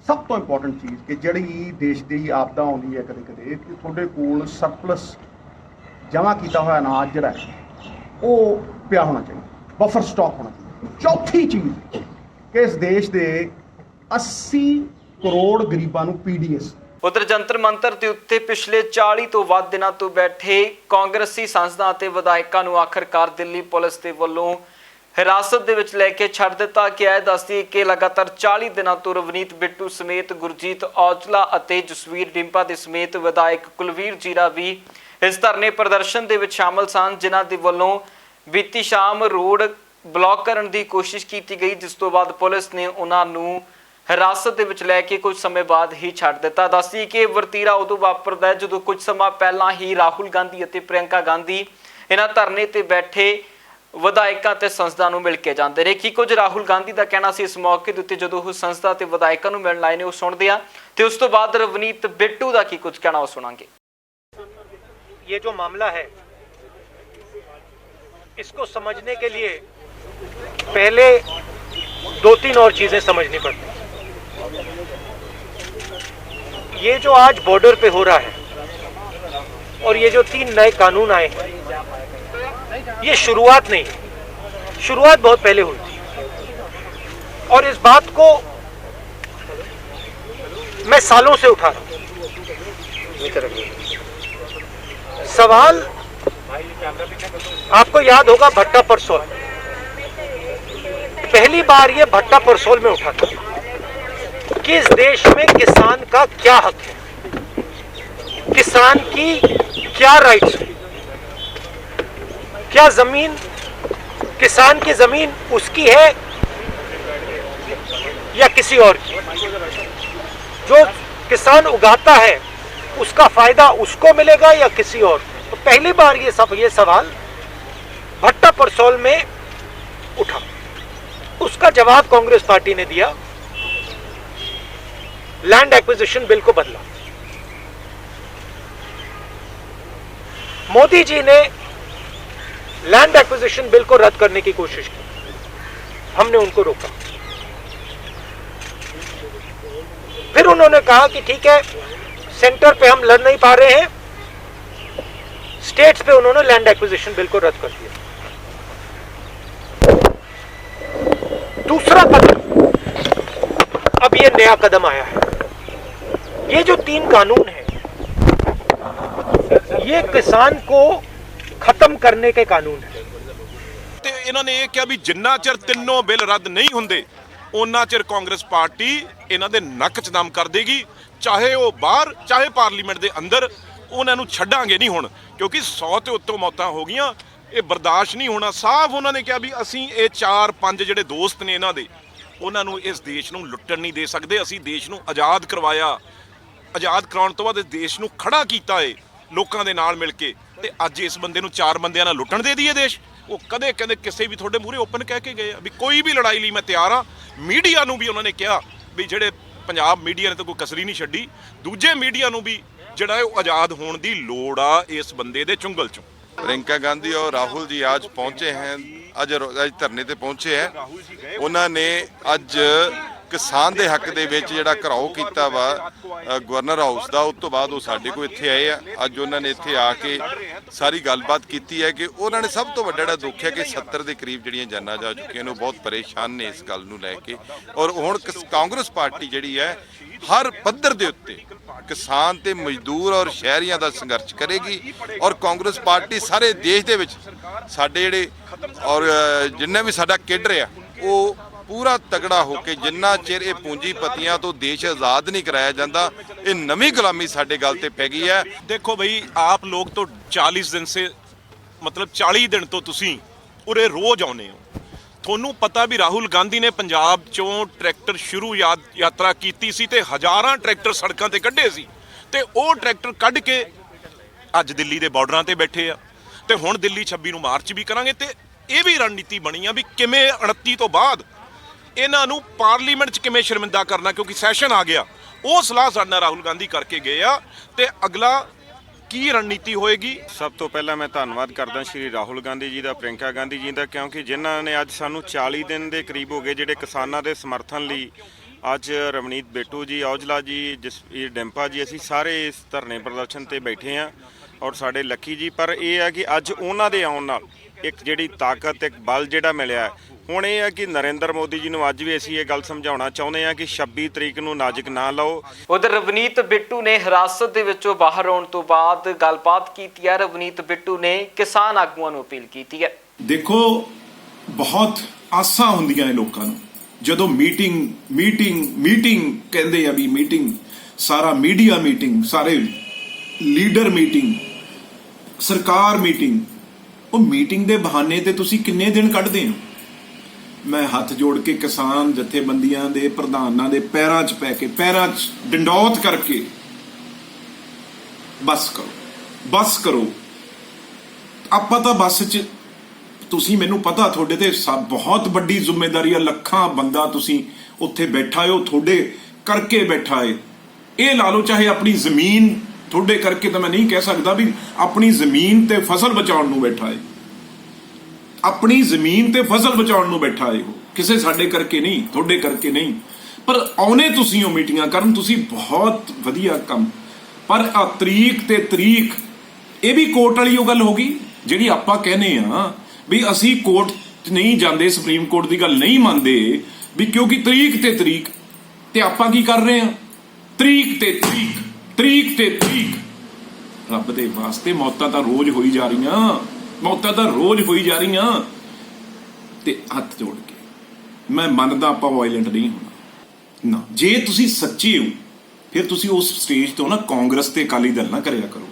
ਸਭ ਤੋਂ ਇੰਪੋਰਟੈਂਟ ਚੀਜ਼ ਕਿ ਜਿਹੜੀ ਦੇਸ਼ ਦੀ ਆਪਦਾ ਆਉਂਦੀ ਹੈ ਕਦੇ ਕਦੇ, ਕਿ ਤੁਹਾਡੇ ਕੋਲ ਸਰਪਲਸ ਜਮ੍ਹਾਂ ਕੀਤਾ ਹੋਇਆ ਅਨਾਜ ਜਿਹੜਾ ਹੈ ਉਹ ਪਿਆ ਹੋਣਾ ਚਾਹੀਦਾ, ਬਫਰ ਸਟਾਕ ਹੋਣਾ ਚਾਹੀਦਾ। ਚੌਥੀ ਚੀਜ਼ ਕਿ ਇਸ ਦੇਸ਼ ਦੇ 80 ਕਰੋੜ ਗਰੀਬਾਂ ਨੂੰ PDS। ਉਧਰ ਜੰਤਰ ਮੰਤਰ ਦੇ ਉੱਤੇ ਪਿਛਲੇ 40 ਤੋਂ ਵੱਧ ਦਿਨਾਂ ਤੋਂ ਬੈਠੇ ਕਾਂਗਰਸੀ ਸਾਂਸਦਾਂ ਅਤੇ ਵਿਧਾਇਕਾਂ ਨੂੰ ਆਖਰਕਾਰ ਦਿੱਲੀ ਪੁਲਿਸ ਦੇ ਵੱਲੋਂ ਹਿਰਾਸਤ ਦੇ ਵਿੱਚ ਲੈ ਕੇ ਛੱਡ ਦਿੱਤਾ ਗਿਆ ਹੈ। ਦੱਸਦੀ ਕਿ ਲਗਾਤਾਰ 40 ਦਿਨਾਂ ਤੋਂ ਰਵਨੀਤ ਬਿੱਟੂ ਸਮੇਤ ਗੁਰਜੀਤ ਔਜਲਾ ਅਤੇ ਜਸਵੀਰ ਡਿੰਪਾ ਦੇ ਸਮੇਤ ਵਿਧਾਇਕ ਕੁਲਵੀਰ ਜੀਰਾ ਵੀ ਇਸ ਧਰਨੇ ਪ੍ਰਦਰਸ਼ਨ ਦੇ ਵਿੱਚ ਸ਼ਾਮਲ ਸਨ, ਜਿਨ੍ਹਾਂ ਦੇ ਵੱਲੋਂ ਬੀਤੀ ਸ਼ਾਮ ਰੋਡ ਬਲੌਕ ਕਰਨ ਦੀ ਕੋਸ਼ਿਸ਼ ਕੀਤੀ ਗਈ, ਜਿਸ ਤੋਂ ਬਾਅਦ ਪੁਲਿਸ ਨੇ ਉਹਨਾਂ ਨੂੰ ਹਿਰਾਸਤ ਦੇ ਵਿੱਚ ਲੈ ਕੇ ਕੁਝ ਸਮੇਂ ਬਾਅਦ ਹੀ ਛੱਡ ਦਿੱਤਾ। ਦੱਸਦੀ ਕਿ ਵਰਤੀਰਾ ਉਦੋਂ ਵਾਪਰਦਾ ਜਦੋਂ ਕੁਝ ਸਮਾਂ ਪਹਿਲਾਂ ਹੀ ਰਾਹੁਲ ਗਾਂਧੀ ਅਤੇ ਪ੍ਰਿਯੰਕਾ ਗਾਂਧੀ ਇਹਨਾਂ ਧਰਨੇ ਤੇ ਬੈਠੇ ਵਿਧਾਇਕਾਂ ਤੇ ਸੰਸਦਾਂ ਨੂੰ ਮਿਲ ਕੇ ਜਾਂਦੇ ਰਹੇ। ਕੀ ਕੁਝ ਰਾਹੁਲ ਗਾਂਧੀ ਦਾ ਕਹਿਣਾ ਸੀ ਇਸ ਮੌਕੇ ਦੇ ਉੱਤੇ ਜਦੋਂ ਉਹ ਸੰਸਦਾ ਤੇ ਵਿਧਾਇਕਾਂ ਨੂੰ ਮਿਲਣ ਆਏ ਨੇ, ਉਹ ਸੁਣਦੇ ਆ, ਤੇ ਉਸ ਤੋਂ ਬਾਅਦ ਰਵਨੀਤ ਬਿੱਟੂ ਦਾ ਕੀ ਕੁਝ ਕਹਿਣਾ ਉਹ ਸੁਣਾਂਗੇ। ये जो मामला है इसको समझने के लिए पहले 2-3 और चीजें समझनी पड़ती। ये जो आज बॉर्डर पे हो रहा है और ये जो 3 नए कानून आए हैं, ये शुरुआत नहीं है, शुरुआत बहुत पहले हुई थी और इस बात को मैं सालों से उठा रहा हूं। सवाल आपको याद होगा भट्टा परसोल, पहली बार ये भट्टा परसोल में उठा था कि इस देश में किसान का क्या हक है, किसान की क्या राइट्स है, क्या जमीन, किसान की जमीन उसकी है या किसी और की, जो किसान उगाता है उसका फायदा उसको मिलेगा या किसी और। तो पहली बार ये सवाल भट्टा परसोल में उठा, उसका जवाब कांग्रेस पार्टी ने दिया, लैंड एक्विजिशन बिल को बदला। मोदी जी ने लैंड एक्विजिशन बिल को रद्द करने की कोशिश की, हमने उनको रोका। फिर उन्होंने कहा कि ठीक है, सेंटर पे हम लड़ नहीं पा रहे हैं, स्टेट्स पे उन्होंने लैंड एक्विजिशन बिल को रद्द कर दिया। दूसरा कदम, अब ये नया कदम आया है, ये जो 3 कानून है ये किसान को खत्म करने के कानून है। ਤੇ ਇਹਨਾਂ ਨੇ ਇਹ ਕਿਹਾ ਵੀ ਜਿੰਨਾ ਚਿਰ ਤਿੰਨੋਂ ਬਿੱਲ ਰੱਦ ਨਹੀਂ ਹੁੰਦੇ ਉਹਨਾਂ ਚਿਰ ਕਾਂਗਰਸ ਪਾਰਟੀ ਇਹਨਾਂ ਦੇ ਨੱਕ 'ਚ ਦਮ ਕਰ ਦੇਗੀ, ਚਾਹੇ ਉਹ ਬਾਹਰ ਚਾਹੇ ਪਾਰਲੀਮੈਂਟ ਦੇ ਅੰਦਰ, ਉਹਨਾਂ ਨੂੰ ਛੱਡਾਂਗੇ ਨਹੀਂ ਹੁਣ, ਕਿਉਂਕਿ 100 ਤੇ ਉੱਤੋਂ ਮੌਤਾਂ ਹੋ ਗਈਆਂ, ਇਹ ਬਰਦਾਸ਼ਤ ਨਹੀਂ ਹੋਣਾ। ਸਾਫ਼ ਉਹਨਾਂ ਨੇ ਕਿਹਾ ਵੀ ਅਸੀਂ ਇਹ 4-5 ਜਿਹੜੇ ਦੋਸਤ ਨੇ ਇਹਨਾਂ ਦੇ, ਉਹਨਾਂ ਨੂੰ ਇਸ ਦੇਸ਼ ਨੂੰ ਲੁੱਟਣ ਨਹੀਂ ਦੇ ਸਕਦੇ। ਅਸੀਂ ਦੇਸ਼ ਨੂੰ ਆਜ਼ਾਦ ਕਰਵਾਇਆ, ਆਜ਼ਾਦ ਕਰਾਉਣ ਤੋਂ ਬਾਅਦ ਇਸ ਦੇਸ਼ ਨੂੰ ਖੜਾ ਕੀਤਾ ਏ ਲੋਕਾਂ ਦੇ ਨਾਲ ਮਿਲ ਕੇ, ਤੇ ਅੱਜ ਇਸ ਬੰਦੇ ਨੂੰ 4 ਬੰਦਿਆਂ ਨਾਲ ਲੁੱਟਣ ਦੇ ਦਈਏ ਦੇਸ਼। ਉਹ ਕਦੇ ਕਹਿੰਦੇ ਕਿਸੇ ਵੀ ਤੁਹਾਡੇ ਮੂਹਰੇ ਓਪਨ ਕਹਿ ਕੇ ਗਏ ਆ ਵੀ ਕੋਈ ਵੀ ਲੜਾਈ ਲਈ ਮੈਂ ਤਿਆਰ ਆ। ਮੀਡੀਆ ਨੂੰ ਵੀ ਉਹਨਾਂ ਨੇ ਕਿਹਾ ਵੀ ਜਿਹੜੇ ਪੰਜਾਬ ਮੀਡੀਆ ਨੇ ਤਾਂ ਕੋਈ ਕਸਰੀ ਨਹੀਂ ਛੱਡੀ, ਦੂਜੇ ਮੀਡੀਆ ਨੂੰ ਵੀ ਜਿਹੜਾ ਹੈ ਉਹ ਆਜ਼ਾਦ ਹੋਣ ਦੀ ਲੋੜ ਆ ਇਸ ਬੰਦੇ ਦੇ ਚੁੰਗਲ ਚੋਂ। प्रियंका गांधी और राहुल जी आज पहुंचे हैं, ਅੱਜ ਧਰਨੇ ਤੇ ਪਹੁੰਚੇ ਹੈ। ਉਹਨਾਂ ਨੇ ਅੱਜ ਕਿਸਾਨ ਦੇ ਹੱਕ ਦੇ ਵਿੱਚ ਜਿਹੜਾ ਘਰਾਓ ਕੀਤਾ ਵਾ ਗਵਰਨਰ ਹਾਊਸ ਦਾ, ਉਸ ਤੋਂ ਬਾਅਦ ਉਹ ਸਾਡੇ ਕੋਲ ਇੱਥੇ ਆਏ ਆ। ਅੱਜ ਉਹਨਾਂ ਨੇ ਇੱਥੇ ਆ ਕੇ ਸਾਰੀ ਗੱਲਬਾਤ ਕੀਤੀ ਹੈ ਕਿ ਉਹਨਾਂ ਨੇ ਸਭ ਤੋਂ ਵੱਡਾ ਜਿਹੜਾ ਦੁੱਖ ਹੈ ਕਿ 70 ਦੇ ਕਰੀਬ ਜਿਹੜੀਆਂ ਜਾਨਾਂ ਜਾ ਚੁੱਕੀਆਂ ਨੇ, ਉਹ ਬਹੁਤ ਪਰੇਸ਼ਾਨ ਨੇ ਇਸ ਗੱਲ ਨੂੰ ਲੈ ਕੇ। ਔਰ ਹੁਣ ਕਾਂਗਰਸ ਪਾਰਟੀ ਜਿਹੜੀ ਹੈ ਹਰ ਪੱਧਰ ਦੇ ਉੱਤੇ ਕਿਸਾਨ ਤੇ ਮਜ਼ਦੂਰ ਔਰ ਸ਼ਹਿਰੀਆਂ ਦਾ ਸੰਘਰਸ਼ ਕਰੇਗੀ। ਔਰ ਕਾਂਗਰਸ ਪਾਰਟੀ ਸਾਰੇ ਦੇਸ਼ ਦੇ ਵਿੱਚ ਸਾਡੇ ਜਿਹੜੇ ਔਰ ਜਿੰਨਾ ਵੀ ਸਾਡਾ ਕੇਡਰ ਆ ਉਹ ਪੂਰਾ ਤਗੜਾ ਹੋ ਕੇ, ਜਿੰਨਾ ਚਿਰ ਇਹ ਪੂੰਜੀਪਤੀਆਂ ਤੋਂ ਦੇਸ਼ ਆਜ਼ਾਦ ਨਹੀਂ ਕਰਾਇਆ ਜਾਂਦਾ, ਇਹ ਨਵੀਂ ਗੁਲਾਮੀ ਸਾਡੇ ਗੱਲ ਤੇ ਪੈ ਗਈ ਹੈ। देखो भाई, आप लोग तो 40 दिन से मतलब 40 दिन तो ਤੁਸੀਂ ਉਰੇ ਰੋਜ਼ ਆਉਂਦੇ ਹੋ। ਤੁਹਾਨੂੰ ਪਤਾ ਵੀ ਰਾਹੁਲ ਗਾਂਧੀ ਨੇ ਪੰਜਾਬ ਚੋਂ ਟਰੈਕਟਰ ਸ਼ੁਰੂ ਯਾਤਰਾ ਕੀਤੀ ਸੀ ਤੇ ਹਜ਼ਾਰਾਂ ਟਰੈਕਟਰ ਸੜਕਾਂ ਤੇ ਕੱਢੇ ਸੀ, ਤੇ ਉਹ ਟਰੈਕਟਰ ਕੱਢ ਕੇ ਅੱਜ ਦਿੱਲੀ ਦੇ ਬਾਰਡਰਾਂ ਤੇ ਬੈਠੇ ਆ। ਤੇ ਹੁਣ ਦਿੱਲੀ 26 ਨੂੰ ਮਾਰਚ ਵੀ ਕਰਾਂਗੇ। ਤੇ ਇਹ ਵੀ ਰਣਨੀਤੀ ਬਣੀ ਆ ਵੀ ਕਿਵੇਂ 29 ਤੋਂ ਬਾਅਦ ਇਹਨਾਂ ਨੂੰ ਪਾਰਲੀਮੈਂਟ 'ਚ ਕਿਵੇਂ ਸ਼ਰਮਿੰਦਾ ਕਰਨਾ, ਕਿਉਂਕਿ ਸੈਸ਼ਨ ਆ ਗਿਆ। ਉਹ ਸਲਾਹ ਸਾਡੇ ਨਾਲ ਰਾਹੁਲ ਗਾਂਧੀ ਕਰਕੇ ਗਏ ਆ। ਤੇ ਅਗਲਾ ਕੀ ਰਣਨੀਤੀ ਹੋਏਗੀ। ਸਭ ਤੋਂ ਪਹਿਲਾਂ ਮੈਂ ਧੰਨਵਾਦ ਕਰਦਾ ਸ਼੍ਰੀ ਰਾਹੁਲ ਗਾਂਧੀ ਜੀ ਦਾ, ਪ੍ਰਿਯੰਕਾ ਗਾਂਧੀ ਜੀ ਦਾ, ਕਿਉਂਕਿ ਜਿਨ੍ਹਾਂ ਨੇ ਅੱਜ ਸਾਨੂੰ 40 ਦਿਨ ਦੇ ਕਰੀਬ ਹੋ ਗਏ ਜਿਹੜੇ ਕਿਸਾਨਾਂ ਦੇ ਸਮਰਥਨ ਲਈ ਅੱਜ ਰਵਨੀਤ ਬਿੱਟੂ ਜੀ, ਔਜਲਾ ਜੀ, ਜਸਵੀਰ ਡਿੰਪਾ ਜੀ, ਅਸੀਂ ਸਾਰੇ ਇਸ ਧਰਨੇ ਪ੍ਰਦਰਸ਼ਨ ਤੇ ਬੈਠੇ ਹਾਂ ਔਰ ਸਾਡੇ ਲੱਖੀ ਜੀ। ਪਰ ਇਹ ਹੈ ਕਿ ਅੱਜ ਉਹਨਾਂ ਦੇ ਆਉਣ ਨਾਲ ਇੱਕ ਜਿਹੜੀ ਤਾਕਤ, ਇੱਕ ਬਲ ਜਿਹੜਾ ਮਿਲਿਆ ਹੈ। ਹੁਣ ਇਹ ਹੈ ਕਿ ਨਰਿੰਦਰ ਮੋਦੀ ਜੀ ਨੂੰ ਅੱਜ ਵੀ ਅਸੀਂ ਇਹ ਗੱਲ ਸਮਝਾਉਣਾ ਚਾਹੁੰਦੇ ਹਾਂ ਕਿ 26 ਤਰੀਕ ਨੂੰ ਨਾਜ਼ੁਕ ਨਾ ਲਓ। ਉਧਰ ਰਵਨੀਤ ਬਿੱਟੂ ਨੇ ਹਿਰਾਸਤ ਦੇ ਵਿੱਚੋਂ ਬਾਹਰ ਆਉਣ ਤੋਂ ਬਾਅਦ ਗੱਲਬਾਤ ਕੀਤੀ ਹੈ। ਰਵਨੀਤ ਬਿੱਟੂ ਨੇ ਕਿਸਾਨ ਆਗੂਆਂ ਨੂੰ ਅਪੀਲ ਕੀਤੀ ਹੈ। ਦੇਖੋ, ਬਹੁਤ ਆਸਾਂ ਹੁੰਦੀਆਂ ਨੇ ਲੋਕਾਂ ਨੂੰ ਜਦੋਂ ਮੀਟਿੰਗ ਕਹਿੰਦੇ ਆ ਵੀ ਮੀਟਿੰਗ, ਸਾਰਾ ਮੀਡੀਆ ਮੀਟਿੰਗ, ਸਾਰੇ ਲੀਡਰ ਮੀਟਿੰਗ, ਸਰਕਾਰ ਮੀਟਿੰਗ। ਉਹ ਮੀਟਿੰਗ ਦੇ ਬਹਾਨੇ ਤੇ ਤੁਸੀਂ ਕਿੰਨੇ ਦਿਨ ਕੱਢਦੇ ਹੋ। ਮੈਂ ਹੱਥ ਜੋੜ ਕੇ ਕਿਸਾਨ ਜਥੇਬੰਦੀਆਂ ਦੇ ਪ੍ਰਧਾਨਾਂ ਦੇ ਪੈਰਾਂ 'ਚ ਪੈ ਕੇ, ਪੈਰਾਂ 'ਚ ਡੰਡੌਤ ਕਰਕੇ ਬਸ ਕਰੋ। ਆਪਾਂ ਤਾਂ ਬੱਸ 'ਚ, ਤੁਸੀਂ ਮੈਨੂੰ ਪਤਾ ਤੁਹਾਡੇ ਤੇ ਬਹੁਤ ਵੱਡੀ ਜ਼ਿੰਮੇਵਾਰੀ ਆ, ਲੱਖਾਂ ਬੰਦਾ ਤੁਸੀਂ ਉੱਥੇ ਬੈਠਾ ਹੋ, ਤੁਹਾਡੇ ਕਰਕੇ ਬੈਠਾ ਏ। ਇਹ ਲਾ ਲਓ ਚਾਹੇ ਆਪਣੀ ਜ਼ਮੀਨ, ਤੁਹਾਡੇ ਕਰਕੇ ਤਾਂ ਮੈਂ ਨਹੀਂ ਕਹਿ ਸਕਦਾ ਵੀ ਆਪਣੀ ਜ਼ਮੀਨ ਤੇ ਫਸਲ ਬਚਾਉਣ ਨੂੰ ਬੈਠਾ ਏ, ਆਪਣੀ ਜ਼ਮੀਨ ਤੇ ਫਸਲ ਬਚਾਉਣ ਨੂੰ ਬੈਠਾ ਏ। ਉਹ ਕਿਸੇ ਸਾਡੇ ਕਰਕੇ ਨਹੀਂ, ਤੁਹਾਡੇ ਕਰਕੇ ਨਹੀਂ, ਪਰ ਆਉਨੇ ਤੁਸੀਂ ਉਹ ਮੀਟਿੰਗਾਂ ਕਰਨ, ਤੁਸੀਂ ਬਹੁਤ ਵਧੀਆ ਕੰਮ। ਪਰ ਆ ਤਰੀਕ ਤੇ ਤਰੀਕ, ਇਹ ਵੀ ਕੋਰਟ ਵਾਲੀ ਉਹ ਗੱਲ ਹੋ ਗਈ ਜਿਹੜੀ ਆਪਾਂ ਕਹਿੰਦੇ ਆ ਵੀ ਅਸੀਂ ਕੋਰਟ 'ਚ ਨਹੀਂ ਜਾਂਦੇ, ਸੁਪਰੀਮ ਕੋਰਟ ਦੀ ਗੱਲ ਨਹੀਂ ਮੰਨਦੇ ਵੀ ਕਿਉਂਕਿ ਤਰੀਕ ਤੇ ਤਰੀਕ। ਤੇ ਆਪਾਂ ਕੀ ਕਰ ਰਹੇ ਆ, ਤਰੀਕ ਤੇ ਤਰੀਕ। ਰੱਬ ਦੇ ਵਾਸਤੇ ਮੌਤਾਂ ਤਾਂ ਰੋਜ਼ ਹੋਈ ਜਾ ਰਹੀਆਂ, ਤੇ ਹੱਥ ਜੋੜ ਕੇ ਮੈਂ ਮੰਨਦਾ ਆਪਾਂ ਵਾਇਲੈਂਟ ਨਹੀਂ ਹੋਣਾ ਨਾ। ਜੇ ਤੁਸੀਂ ਸੱਚੇ ਹੋ ਫਿਰ ਤੁਸੀਂ ਉਸ ਸਟੇਜ ਤੋਂ ਨਾ ਕਾਂਗਰਸ ਤੇ ਅਕਾਲੀ ਦਲ ਨਾ ਕਰਿਆ ਕਰੋ।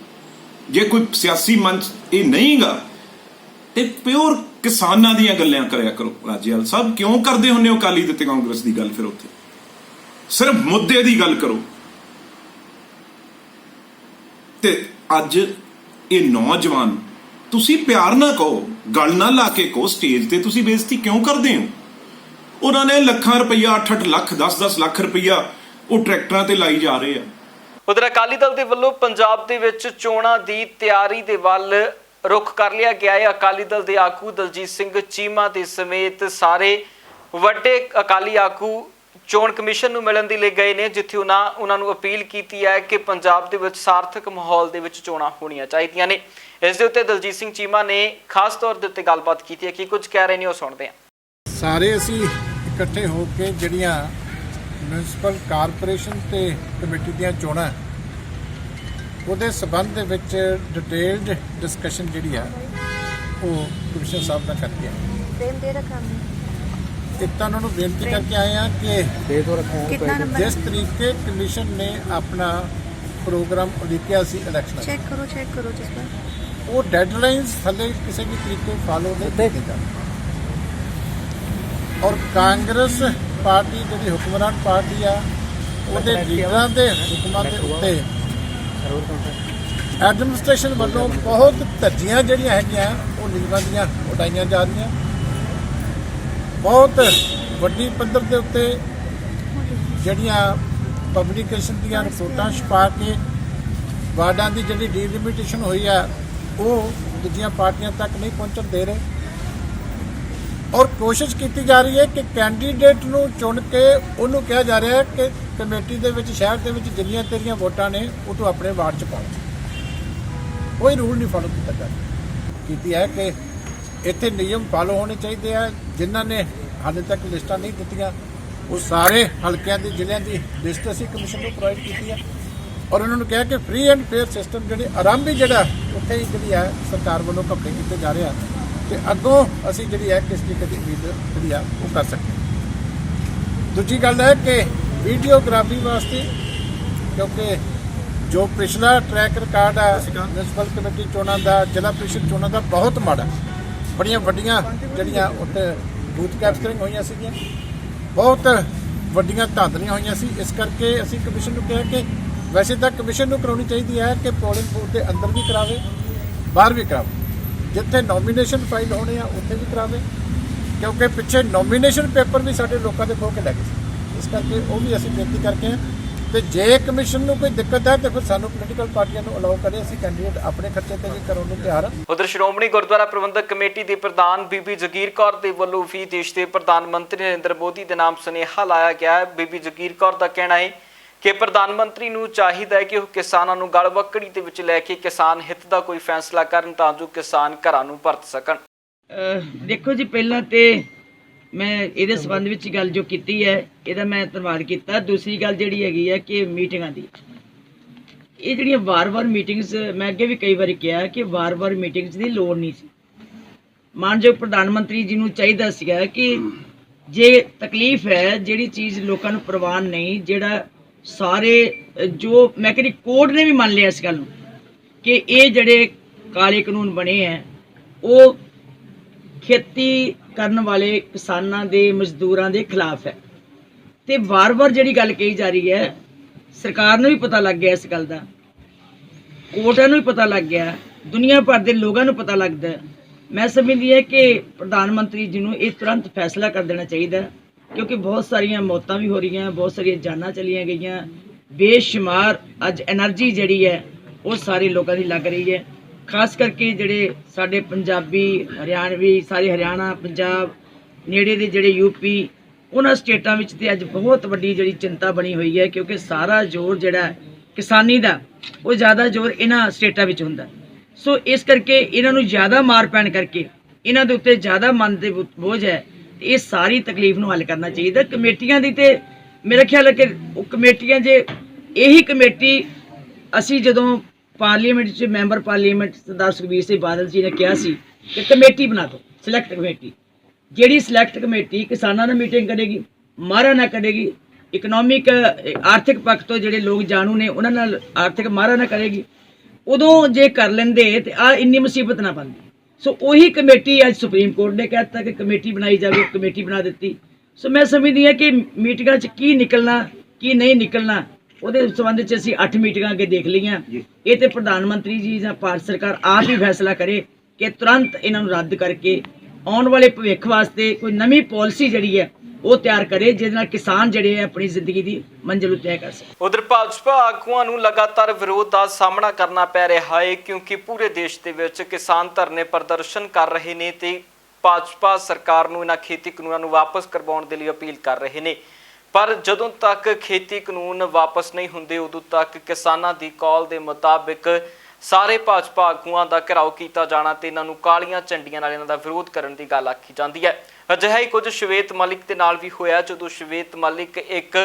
ਜੇ ਕੋਈ ਸਿਆਸੀ ਮੰਚ ਇਹ ਨਹੀਂਗਾ ਤੇ ਪਿਓਰ ਕਿਸਾਨਾਂ ਦੀਆਂ ਗੱਲਾਂ ਕਰਿਆ ਕਰੋ। ਰਾਜੇਵਾਲ ਸਾਹਿਬ ਕਿਉਂ ਕਰਦੇ ਹੁੰਦੇ ਹੋ ਅਕਾਲੀ ਦਲ ਤੇ ਕਾਂਗਰਸ ਦੀ ਗੱਲ? ਫਿਰ ਉੱਥੇ ਸਿਰਫ ਮੁੱਦੇ ਦੀ ਗੱਲ ਕਰੋ। ਤੇ ਅੱਜ ਇਹ ਨੌਜਵਾਨ, ਤੁਸੀਂ ਪਿਆਰ ਨਾ ਕਹੋ, ਗੱਲ ਨਾ ਲਾ ਕੇ ਕਹੋ, ਸਟੇਜ ਤੇ ਤੁਸੀਂ ਬੇਇੱਜ਼ਤੀ ਕਿਉਂ ਕਰਦੇ ਹੋ? ਉਹਨਾਂ ਨੇ ਲੱਖਾਂ ਰੁਪਈਆ, 8-8 ਲੱਖ, 10-10 ਲੱਖ ਰੁਪਈਆ ਉਹ ਟਰੈਕਟਰਾਂ ਤੇ ਲਾਈ ਜਾ ਰਹੇ ਆ। ਉਧਰ ਅਕਾਲੀ ਦਲ ਦੇ ਵੱਲੋਂ ਪੰਜਾਬ ਦੇ ਵਿੱਚ ਚੋਣਾਂ ਦੀ ਤਿਆਰੀ ਦੇ ਵੱਲ ਰੁਖ ਕਰ ਲਿਆ ਗਿਆ ਹੈ। ਅਕਾਲੀ ਦਲ ਦੇ ਆਗੂ ਦਲਜੀਤ ਸਿੰਘ ਚੀਮਾ ਦੇ ਸਮੇਤ ਸਾਰੇ ਵੱਡੇ ਅਕਾਲੀ ਆਗੂ ਚੋਣ ਕਮਿਸ਼ਨ ਨੂੰ ਮਿਲਣ ਦੇ ਲਈ ਗਏ ਨੇ, ਜਿੱਥੇ ਉਹਨਾਂ ਨੂੰ ਅਪੀਲ ਕੀਤੀ ਹੈ ਕਿ ਪੰਜਾਬ ਦੇ ਵਿੱਚ ਸਾਰਥਕ ਮਾਹੌਲ ਦੇ ਵਿੱਚ ਚੋਣਾਂ ਹੋਣੀਆਂ ਚਾਹੀਦੀਆਂ ਨੇ। ਇਸ ਦੇ ਉੱਤੇ ਦਲਜੀਤ ਸਿੰਘ ਚੀਮਾ ਨੇ ਖਾਸ ਤੌਰ ਦੇ ਉੱਤੇ ਗੱਲਬਾਤ ਕੀਤੀ ਹੈ। ਕੀ ਕੁਝ ਕਹਿ ਰਹੇ ਨੇ ਉਹ ਸੁਣਦੇ ਹਾਂ। ਸਾਰੇ ਅਸੀਂ ਇਕੱਠੇ ਹੋ ਕੇ ਜਿਹੜੀਆਂ ਮਿਊਨਿਸਪਲ ਕਾਰਪੋਰੇਸ਼ਨ ਤੇ ਕਮੇਟੀ ਦੀਆਂ ਚੋਣਾਂ, ਉਹਦੇ ਸਬੰਧ ਦੇ ਵਿੱਚ ਡਿਟੇਲਡ ਡਿਸਕਸ਼ਨ ਜਿਹੜੀ ਆ ਉਹ ਕਮਿਸ਼ਨ ਸਾਹਿਬ ਨਾਲ ਕਰਕੇ ਆਏ। ਇੱਕ ਤਾਂ ਉਹਨਾਂ ਨੂੰ ਬੇਨਤੀ ਕਰਕੇ ਆਏ ਆ ਕਿ ਜਿਸ ਤਰੀਕੇ ਕਮਿਸ਼ਨ ਨੇ ਆਪਣਾ ਪ੍ਰੋਗਰਾਮ ਉਲੀਕਿਆ ਸੀ ਇਲੈਕਸ਼ਨ, ਚੈੱਕ ਕਰੋ ਉਹ ਡੈਡਲਾਈਨਸ ਥੱਲੇ ਕਿਸੇ ਵੀ ਤਰੀਕੇ ਫਾਲੋ ਨਹੀਂ ਕੀਤਾ। ਔਰ ਕਾਂਗਰਸ ਪਾਰਟੀ ਜਿਹੜੀ ਹੁਕਮਰਾਨ ਪਾਰਟੀ ਆ, ਉਹਦੇ ਲੀਡਰਾਂ ਦੇ ਹੁਕਮਾਂ ਦੇ ਉੱਤੇ ਐਡਮਿਨਿਸਟ੍ਰੇਸ਼ਨ ਵੱਲੋਂ ਬਹੁਤ ਧੱਜੀਆਂ ਜਿਹੜੀਆਂ ਹੈਗੀਆਂ ਉਹ ਨੂੰ ਨਿਯਮਾਂ ਦੀਆਂ ਉਡਾਈਆਂ ਜਾ ਰਹੀਆਂ। ਬਹੁਤ ਵੱਡੀ ਪੱਧਰ ਦੇ ਉੱਤੇ ਜਿਹੜੀਆਂ ਪਬਲੀਕੇਸ਼ਨ ਦੀਆਂ ਰਿਪੋਰਟਾਂ ਛਪਾ ਕੇ ਵਾਰਡਾਂ ਦੀ ਜਿਹੜੀ ਡੀਲਿਮਿਟੇਸ਼ਨ ਹੋਈ ਆ ਉਹ ਦੂਜੀਆਂ ਪਾਰਟੀਆਂ ਤੱਕ ਨਹੀਂ ਪਹੁੰਚਣ ਦੇ ਰਹੇ ਔਰ ਕੋਸ਼ਿਸ਼ ਕੀਤੀ ਜਾ ਰਹੀ ਹੈ ਕਿ ਕੈਂਡੀਡੇਟ ਨੂੰ ਚੁਣ ਕੇ ਉਹਨੂੰ ਕਿਹਾ ਜਾ ਰਿਹਾ ਹੈ ਕਿ ਕਮੇਟੀ ਦੇ ਵਿੱਚ ਸ਼ਹਿਰ ਦੇ ਵਿੱਚ ਜਿੰਨੀਆਂ ਤੇਰੀਆਂ ਵੋਟਾਂ ਨੇ ਉਹ ਤੂੰ ਆਪਣੇ ਵਾਰਡ 'ਚ ਪਹੁੰਚ। ਕੋਈ ਰੂਲ ਨਹੀਂ ਫਾਲੋ ਕੀਤਾ ਜਾ ਰਿਹਾ। ਕੀਤੀ ਹੈ ਕਿ ਇੱਥੇ ਨਿਯਮ ਫਾਲੋ ਹੋਣੇ ਚਾਹੀਦੇ ਆ। ਜਿਨ੍ਹਾਂ ਨੇ ਹਾਲੇ ਤੱਕ ਲਿਸਟਾਂ ਨਹੀਂ ਦਿੱਤੀਆਂ ਉਹ ਸਾਰੇ ਹਲਕਿਆਂ ਦੀ ਜ਼ਿਲ੍ਹਿਆਂ ਦੀ ਲਿਸਟ ਅਸੀਂ ਕਮਿਸ਼ਨ ਨੂੰ ਪ੍ਰੋਵਾਈਡ ਕੀਤੀ ਹੈ ਔਰ ਉਹਨਾਂ ਨੂੰ ਕਿਹਾ ਕਿ ਫ੍ਰੀ ਐਂਡ ਫੇਅਰ ਸਿਸਟਮ ਜਿਹੜੇ ਆਰੰਭ ਹੀ ਜਿਹੜਾ ਉੱਥੇ ਹੀ ਜਿਹੜੀ ਹੈ ਸਰਕਾਰ ਵੱਲੋਂ ਘਪਲੇ ਕੀਤੇ ਜਾ ਰਹੇ ਆ ਤੇ ਅੱਗੋਂ ਅਸੀਂ ਜਿਹੜੀ ਹੈ ਕਿਸ ਤਰੀਕੇ ਦੀ ਉਮੀਦ ਜਿਹੜੀ ਆ ਉਹ ਕਰ ਸਕਦੇ। ਦੂਜੀ ਗੱਲ ਹੈ ਕਿ ਵੀਡੀਓਗ੍ਰਾਫੀ ਵਾਸਤੇ ਕਿਉਂਕਿ ਜੋ ਪਿਛਲਾ ਟਰੈਕ ਰਿਕਾਰਡ ਆ ਮਿਊਨਿਸਪਲ ਕਮੇਟੀ ਚੋਣਾਂ ਦਾ ਜ਼ਿਲ੍ਹਾ ਪ੍ਰੀਸ਼ਦ ਚੋਣਾਂ ਦਾ ਬਹੁਤ ਮਾੜਾ। ਬੜੀਆਂ ਵੱਡੀਆਂ ਜਿਹੜੀਆਂ ਉੱਥੇ ਬੂਥ ਕੈਪਚਰਿੰਗ ਹੋਈਆਂ ਸੀਗੀਆਂ, ਬਹੁਤ ਵੱਡੀਆਂ ਧਾਂਦਲੀਆਂ ਹੋਈਆਂ ਸੀ। ਇਸ ਕਰਕੇ ਅਸੀਂ ਕਮਿਸ਼ਨ ਨੂੰ ਕਿਹਾ ਕਿ ਵੈਸੇ ਤਾਂ ਕਮਿਸ਼ਨ ਨੂੰ ਕਰਾਉਣੀ ਚਾਹੀਦੀ ਹੈ ਕਿ ਪੋਲਿੰਗ ਬੂਥ ਦੇ ਅੰਦਰ ਵੀ ਕਰਾਵੇ, ਬਾਹਰ ਵੀ ਕਰਾਵੇ। ਜਿੱਥੇ ਨੋਮੀਨੇਸ਼ਨ ਫਾਈਲ ਹੋਣੇ ਆ ਉੱਥੇ ਵੀ ਕਰਾਵੇ ਕਿਉਂਕਿ ਪਿੱਛੇ ਨੋਮੀਨੇਸ਼ਨ ਪੇਪਰ ਵੀ ਸਾਡੇ ਲੋਕਾਂ ਦੇ ਖੋਹ ਕੇ ਲੈ ਗਏ ਸੀ। ਇਸ ਕਰਕੇ ਉਹ ਵੀ ਅਸੀਂ ਬੇਨਤੀ ਕਰਕੇ ਆ ਤੇ ਜੇ ਕਮਿਸ਼ਨ ਨੂੰ ਕੋਈ ਦਿੱਕਤ ਹੈ ਤੇ ਫਿਰ ਸਾਨੂੰ ਪੋਲੀਟੀਕਲ ਪਾਰਟੀਆਂ ਨੂੰ ਅਲਾਉ ਕਰੇ। ਅਸੀਂ ਕੈਂਡੀਡੇਟ ਆਪਣੇ ਖਰਚੇ ਤੇ ਵੀ ਕਰਾਉਣ ਨੂੰ ਤਿਆਰ ਹਾਂ। ਉਧਰ ਸ਼੍ਰੋਮਣੀ ਗੁਰਦੁਆਰਾ ਪ੍ਰਬੰਧਕ ਕਮੇਟੀ ਦੀ ਪ੍ਰਧਾਨ ਬੀਬੀ ਜਗੀਰ ਕੌਰ ਦੇ ਵੱਲੋਂ ਵੀ ਦੇਸ਼ ਦੇ ਪ੍ਰਧਾਨ ਮੰਤਰੀ ਨਰਿੰਦਰ ਮੋਦੀ ਦੇ ਨਾਮ ਸੁਨੇਹਾ ਲਾਇਆ ਗਿਆ ਹੈ। ਬੀਬੀ ਜਗੀਰ ਕੌਰ ਦਾ ਕਹਿਣਾ ਹੈ ਕਿ ਪ੍ਰਧਾਨ ਮੰਤਰੀ ਨੂੰ ਚਾਹੀਦਾ ਹੈ ਕਿ ਉਹ ਕਿਸਾਨਾਂ ਨੂੰ ਗਲਵੱਕੜੀ ਦੇ ਵਿੱਚ ਲੈ ਕੇ ਕਿਸਾਨ ਹਿੱਤ ਦਾ ਕੋਈ ਫੈਸਲਾ ਕਰਨ ਤਾਂ ਜੋ ਕਿਸਾਨ ਘਰਾਂ ਨੂੰ ਪਰਤ ਸਕਣ। ਦੇਖੋ ਜੀ, ਪਹਿਲਾਂ ਤੇ ਮੈਂ ਇਹਦੇ ਸੰਬੰਧ ਵਿੱਚ ਗੱਲ ਜੋ ਕੀਤੀ ਹੈ ਇਹਦਾ ਮੈਂ ਧੰਨਵਾਦ ਕੀਤਾ। ਦੂਸਰੀ ਗੱਲ ਜਿਹੜੀ ਹੈਗੀ ਹੈ ਕਿ ਮੀਟਿੰਗਾਂ ਦੀ, ਇਹ ਜਿਹੜੀਆਂ ਵਾਰ-ਵਾਰ ਮੀਟਿੰਗਸ, ਮੈਂ ਅੱਗੇ ਵੀ ਕਈ ਵਾਰੀ ਕਿਹਾ ਕਿ ਵਾਰ-ਵਾਰ ਮੀਟਿੰਗਸ ਦੀ ਲੋੜ ਨਹੀਂ ਸੀ। ਮਾਨਯੋਗ ਪ੍ਰਧਾਨ ਮੰਤਰੀ ਜੀ ਨੂੰ ਚਾਹੀਦਾ ਸੀਗਾ ਕਿ ਜੇ ਤਕਲੀਫ ਹੈ, ਜਿਹੜੀ ਚੀਜ਼ ਲੋਕਾਂ ਨੂੰ ਪ੍ਰਵਾਨ ਨਹੀਂ, ਜਿਹੜਾ ਸਾਰੇ ਜੋ ਮੈਂ ਕਹਿੰਦੀ ਕੋਰਟ ਨੇ ਵੀ ਮੰਨ ਲਿਆ ਇਸ ਗੱਲ ਨੂੰ ਕਿ ਇਹ ਜਿਹੜੇ ਕਾਲੇ ਕਾਨੂੰਨ ਬਣੇ ਹੈ ਉਹ ਖੇਤੀ ਕਰਨ ਵਾਲੇ ਕਿਸਾਨਾਂ ਦੇ ਮਜ਼ਦੂਰਾਂ ਦੇ ਖਿਲਾਫ ਹੈ। ਤੇ ਵਾਰ-ਵਾਰ ਜਿਹੜੀ ਗੱਲ ਕਹੀ ਜਾ ਰਹੀ ਹੈ, ਸਰਕਾਰ ਨੂੰ ਵੀ ਪਤਾ ਲੱਗ ਗਿਆ ਇਸ ਗੱਲ ਦਾ, ਕੋਰਟਾਂ ਨੂੰ ਵੀ ਪਤਾ ਲੱਗ ਗਿਆ, ਦੁਨੀਆ ਭਰ ਦੇ ਲੋਕਾਂ ਨੂੰ ਪਤਾ ਲੱਗਦਾ। ਮੈਂ ਸਮਝਦੀ ਹਾਂ ਕਿ ਪ੍ਰਧਾਨ ਮੰਤਰੀ ਜੀ ਨੂੰ ਇਹ ਤੁਰੰਤ ਫੈਸਲਾ ਕਰ ਦੇਣਾ ਚਾਹੀਦਾ ਕਿਉਂਕਿ ਬਹੁਤ ਸਾਰੀਆਂ ਮੌਤਾਂ ਵੀ ਹੋ ਰਹੀਆਂ, ਬਹੁਤ ਸਾਰੀਆਂ ਜਾਨਾਂ ਚਲੀਆਂ ਗਈਆਂ, ਬੇਸ਼ੁਮਾਰ ਅੱਜ એનર્ਜੀ ਜਿਹੜੀ ਹੈ ਉਹ ਸਾਰੇ ਲੋਕਾਂ ਦੀ ਲੱਗ ਰਹੀ ਹੈ। ਖਾਸ ਕਰਕੇ ਜਿਹੜੇ ਸਾਡੇ ਪੰਜਾਬੀ, ਹਰਿਆਣਵੀ, ਸਾਰੇ ਹਰਿਆਣਾ, ਪੰਜਾਬ, ਨੇੜੇ ਦੇ ਜਿਹੜੇ ਯੂਪੀ, ਉਹਨਾਂ ਸਟੇਟਾਂ ਵਿੱਚ ਤੇ ਅੱਜ ਬਹੁਤ ਵੱਡੀ ਜਿਹੜੀ ਚਿੰਤਾ ਬਣੀ ਹੋਈ ਹੈ ਕਿਉਂਕਿ ਸਾਰਾ ਜ਼ੋਰ ਜਿਹੜਾ ਕਿਸਾਨੀ ਦਾ ਉਹ ਜ਼ਿਆਦਾ ਜ਼ੋਰ ਇਹਨਾਂ ਸਟੇਟਾਂ ਵਿੱਚ ਹੁੰਦਾ। ਸੋ ਇਸ ਕਰਕੇ ਇਹਨਾਂ ਨੂੰ ਜ਼ਿਆਦਾ ਮਾਰ ਪੈਣ ਕਰਕੇ ਇਹਨਾਂ ਦੇ ਉੱਤੇ ਜ਼ਿਆਦਾ ਮਨ ਦੇ ਬੋਝ ਹੈ। ਇਹ ਸਾਰੀ ਤਕਲੀਫ ਨੂੰ ਹੱਲ ਕਰਨਾ ਚਾਹੀਦਾ। ਕਮੇਟੀਆਂ ਦੀ ਤੇ ਮੇਰਾ ਖਿਆਲ ਹੈ ਕਿ ਉਹ ਕਮੇਟੀਆਂ, ਜੇ ਇਹੀ ਕਮੇਟੀ ਅਸੀਂ ਜਦੋਂ ਪਾਰਲੀਮੈਂਟ 'ਚ ਮੈਂਬਰ ਪਾਰਲੀਮੈਂਟ ਸਰਦਾਰ ਸੁਖਬੀਰ ਸਿੰਘ ਬਾਦਲ ਜੀ ਨੇ ਕਿਹਾ ਸੀ ਕਿ ਕਮੇਟੀ ਬਣਾ ਦਿਓ, ਸਿਲੈਕਟ ਕਮੇਟੀ, ਜਿਹੜੀ ਸਿਲੈਕਟ ਕਮੇਟੀ ਕਿਸਾਨਾਂ ਨਾਲ ਮੀਟਿੰਗ ਕਰੇਗੀ, ਮਾਰਾ ਨਾ ਕਰੇਗੀ, ਇਕਨੋਮਿਕ ਆਰਥਿਕ ਪੱਖ ਤੋਂ ਜਿਹੜੇ ਲੋਕ ਜਾਣੂ ਨੇ ਉਹਨਾਂ ਨਾਲ ਆਰਥਿਕ ਮਾਰਾ ਨਾ ਕਰੇਗੀ, ਉਦੋਂ ਜੇ ਕਰ ਲੈਂਦੇ ਤੇ ਆ ਇੰਨੀ ਮੁਸੀਬਤ ਨਾ ਬਣਦੀ। ਸੋ ਉਹੀ ਕਮੇਟੀ ਅੱਜ ਸੁਪਰੀਮ ਕੋਰਟ ਨੇ ਕਹਿ ਦਿੱਤਾ ਕਿ ਕਮੇਟੀ ਬਣਾਈ ਜਾਵੇ, ਕਮੇਟੀ ਬਣਾ ਦਿੱਤੀ। ਸੋ ਮੈਂ ਸਮਝਦੀ ਹਾਂ ਕਿ ਮੀਟਿੰਗਾਂ 'ਚ ਕੀ ਨਿਕਲਣਾ ਕੀ ਨਹੀਂ ਨਿਕਲਣਾ ਉਹਦੇ ਸੰਬੰਧ 'ਚ ਅਸੀਂ 8 ਮੀਟਿੰਗਾਂ ਅੱਗੇ ਦੇਖ ਲਈਆਂ। ਇਹ ਤੇ ਪ੍ਰਧਾਨ ਮੰਤਰੀ ਜੀ ਜਾਂ ਭਾਰਤ ਸਰਕਾਰ ਆਪ ਹੀ ਫੈਸਲਾ ਕਰੇ ਕਿ ਤੁਰੰਤ ਇਹਨਾਂ ਨੂੰ ਰੱਦ ਕਰਕੇ ਆਉਣ ਵਾਲੇ ਭਵਿੱਖ ਵਾਸਤੇ ਕੋਈ ਨਵੀਂ ਪਾਲਿਸੀ ਜਿਹੜੀ ਹੈ ਉਹ ਤਿਆਰ ਕਰੇ ਜਿਹਦੇ ਨਾਲ ਕਿਸਾਨ ਜਿਹੜੇ ਆ ਆਪਣੀ ਜ਼ਿੰਦਗੀ ਦੀ ਮੰਜ਼ਿਲ ਤੈਅ ਕਰ ਸਕਣ। ਉਧਰ ਭਾਜਪਾ ਆਗੂਆਂ ਨੂੰ ਲਗਾਤਾਰ ਵਿਰੋਧ ਦਾ ਸਾਹਮਣਾ ਕਰਨਾ ਪੈ ਰਿਹਾ ਹੈ ਕਿਉਂਕਿ ਪੂਰੇ ਦੇਸ਼ ਦੇ ਵਿੱਚ ਕਿਸਾਨ ਧਰਨੇ ਪ੍ਰਦਰਸ਼ਨ ਕਰ ਰਹੇ ਨੇ ਤੇ ਭਾਜਪਾ ਸਰਕਾਰ ਨੂੰ ਇਹਨਾਂ ਖੇਤੀ ਕਾਨੂੰਨਾਂ ਨੂੰ ਵਾਪਸ ਕਰਵਾਉਣ ਦੇ ਲਈ ਅਪੀਲ ਕਰ ਰਹੇ ਨੇ। ਪਰ ਜਦੋਂ ਤੱਕ ਖੇਤੀ ਕਾਨੂੰਨ ਵਾਪਸ ਨਹੀਂ ਹੁੰਦੇ ਉਦੋਂ ਤੱਕ ਕਿਸਾਨਾਂ ਦੀ ਕਾਲ ਦੇ ਮੁਤਾਬਿਕ ਸਾਰੇ ਭਾਜਪਾ ਆਗੂਆਂ ਦਾ ਘਿਰਾਓ ਕੀਤਾ ਜਾਣਾ ਤੇ ਇਹਨਾਂ ਨੂੰ ਕਾਲੀਆਂ ਝੰਡੀਆਂ ਨਾਲ ਇਹਨਾਂ ਦਾ ਵਿਰੋਧ ਕਰਨ ਦੀ ਗੱਲ ਆਖੀ ਜਾਂਦੀ ਹੈ। ਅਜਿਹਾ ਹੀ ਕੁਝ ਸ਼ਵੇਤ ਮਲਿਕ ਦੇ ਨਾਲ ਵੀ ਹੋਇਆ ਜਦੋਂ ਸ਼ਵੇਤ ਮਲਿਕ ਇੱਕ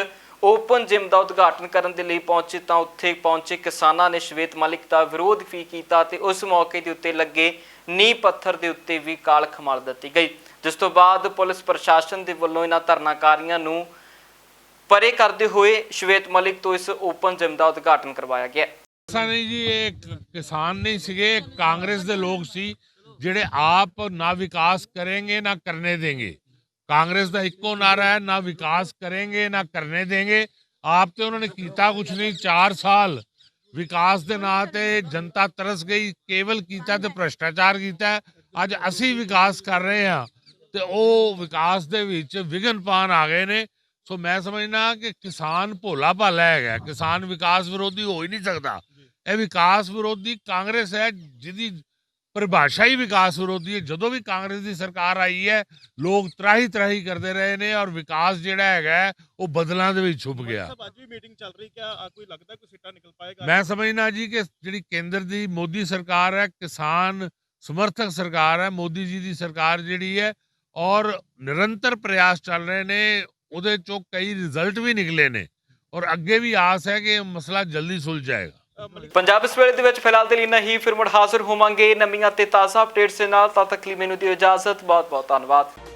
ਓਪਨ ਜਿਮ ਦਾ ਉਦਘਾਟਨ ਕਰਨ ਦੇ ਲਈ ਪਹੁੰਚੇ ਤਾਂ ਉੱਥੇ ਪਹੁੰਚੇ ਕਿਸਾਨਾਂ ਨੇ ਸ਼ਵੇਤ ਮਲਿਕ ਦਾ ਵਿਰੋਧ ਵੀ ਕੀਤਾ ਤੇ ਉਸ ਮੌਕੇ ਦੇ ਉੱਤੇ ਲੱਗੇ ਨੀਂਹ ਪੱਥਰ ਦੇ ਉੱਤੇ ਵੀ ਕਾਲ ਖਮਾਲ ਦਿੱਤੀ ਗਈ, ਜਿਸ ਤੋਂ ਬਾਅਦ ਪੁਲਿਸ ਪ੍ਰਸ਼ਾਸਨ ਦੇ ਵੱਲੋਂ ਇਹਨਾਂ ਧਰਨਾਕਾਰੀਆਂ ਨੂੰ ਪਰੇ ਕਰਦੇ ਹੋਏ ਸ਼ਵੇਤ ਮਲਿਕ ਤੋਂ ਇਸ ਓਪਨ ਜਿਮ ਦਾ ਉਦਘਾਟਨ ਕਰਵਾਇਆ ਗਿਆ। ਨਹੀਂ ਜੀ, ਇਹ ਕਿਸਾਨ ਨਹੀਂ ਸੀਗੇ, ਕਾਂਗਰਸ ਦੇ ਲੋਕ ਸੀ ਜਿਹੜੇ ਆਪ ਨਾ ਵਿਕਾਸ ਕरेंगे ਨਾ ਕਰਨੇ ਦੇंगे। ਕਾਂਗਰਸ ਦਾ ਇੱਕੋ ਨਾਰਾ ਹੈ, ਨਾ ਵਿਕਾਸ ਕरेंगे ਨਾ ਕਰਨੇ ਦੇंगे। ਆਪ ਤੇ ਉਹਨਾਂ ਨੇ ਕੀਤਾ ਕੁਛ ਨਹੀਂ। 4 ਸਾਲ ਵਿਕਾਸ ਦੇ ਨਾਂ ਤੇ ਜਨਤਾ ਤਰਸ ਗਈ, ਕੇਵਲ ਕੀਤਾ ਤੇ ਭ੍ਰਿਸ਼ਟਾਚਾਰ ਕੀਤਾ। ਅੱਜ ਅਸੀਂ ਵਿਕਾਸ ਕਰ ਰਹੇ ਹਾਂ ਤੇ ਉਹ ਵਿਕਾਸ ਦੇ ਵਿੱਚ ਵਿਘਨ ਪਾਉਣ ਆ ਗਏ ਨੇ। ਸੋ ਮੈਂ ਸਮਝਦਾ ਕਿ ਕਿਸਾਨ ਭੋਲਾ ਭਾਲਾ ਹੈਗਾ, ਕਿਸਾਨ ਵਿਕਾਸ ਵਿਰੋਧੀ ਹੋ ਹੀ ਨਹੀਂ ਸਕਦਾ। ਇਹ ਵਿਕਾਸ ਵਿਰੋਧੀ ਕਾਂਗਰਸ ਹੈ ਜਿਹਦੀ परिभाषा ही विकास विरोधी है। जो भी कांग्रेस की सरकार आई है लोग त्राही त्राही करते रहे ने और विकास जिहड़ा है वो बदलों के विच छुप गया। मैं समझना जी कि जिहड़ी केंद्र की मोदी सरकार है किसान समर्थक सरकार है, मोदी जी की सरकार जिहड़ी है और निरंतर प्रयास चल रहे ने, उहदे चों कई रिजल्ट भी निकले ने और अगे भी आस है कि मसला जल्दी सुलझ जाएगा। पंजाब इस वेले दे विच फिलहाल ते इन्ना ही, फिर मुड़ हाजिर होवांगे नवीं ते ताज़ा अपडेट्स दे नाल। तद तक लई मैनूं दिओ इजाजत। बहुत बहुत धन्नवाद।